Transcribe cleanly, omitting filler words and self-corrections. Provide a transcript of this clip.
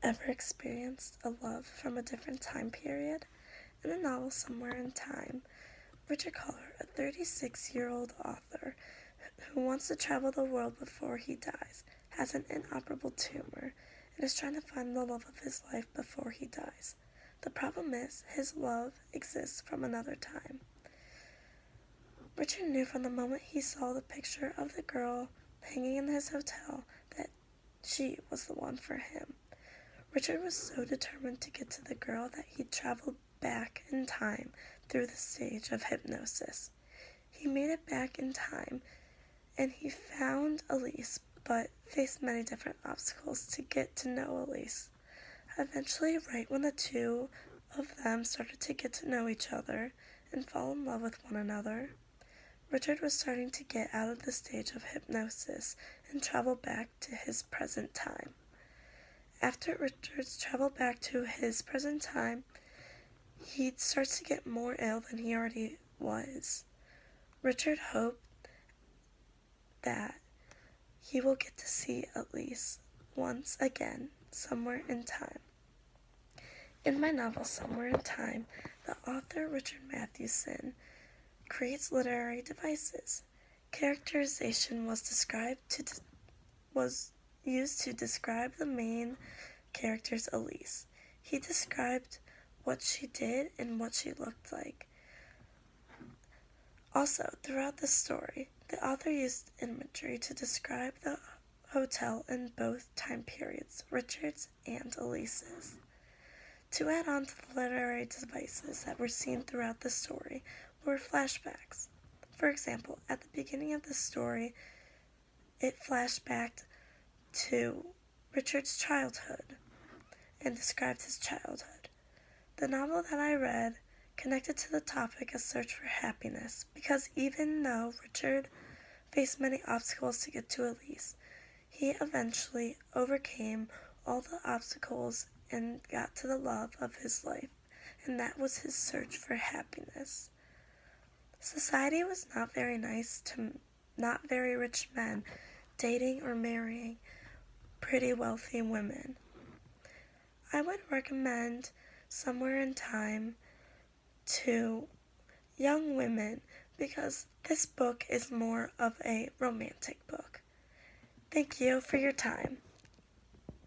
ever experienced a love from a different time period? In the novel Somewhere in Time, Richard Collier, a 36-year-old author who wants to travel the world before he dies, has an inoperable tumor and is trying to find the love of his life before he dies. The problem is, his love exists from another time. Richard knew from the moment he saw the picture of the girl hanging in his hotel that she was the one for him. Richard was so determined to get to the girl that he traveled back in time through the stage of hypnosis. He made it back in time, and he found Elise, but faced many different obstacles to get to know Elise. Eventually, right when the two of them started to get to know each other and fall in love with one another, Richard was starting to get out of the stage of hypnosis and travel back to his present time. After Richard's travel back to his present time, he starts to get more ill than he already was. Richard hoped that he will get to see Elise once again, somewhere in time. In my novel, Somewhere in Time, the author Richard Mathewson creates literary devices. Characterization was used to describe the main character's Elise. He described what she did and what she looked like. Also, throughout the story, the author used imagery to describe the hotel in both time periods, Richard's and Elise's. To add on to the literary devices that were seen throughout the story were flashbacks. For example, at the beginning of the story, it flashed back to Richard's childhood and described his childhood. The novel that I read connected to the topic of search for happiness because even though Richard faced many obstacles to get to Elise, he eventually overcame all the obstacles and got to the love of his life, and that was his search for happiness. Society was not very nice to not very rich men dating or marrying pretty wealthy women. I would recommend Somewhere in Time to young women because this book is more of a romantic book. Thank you for your time.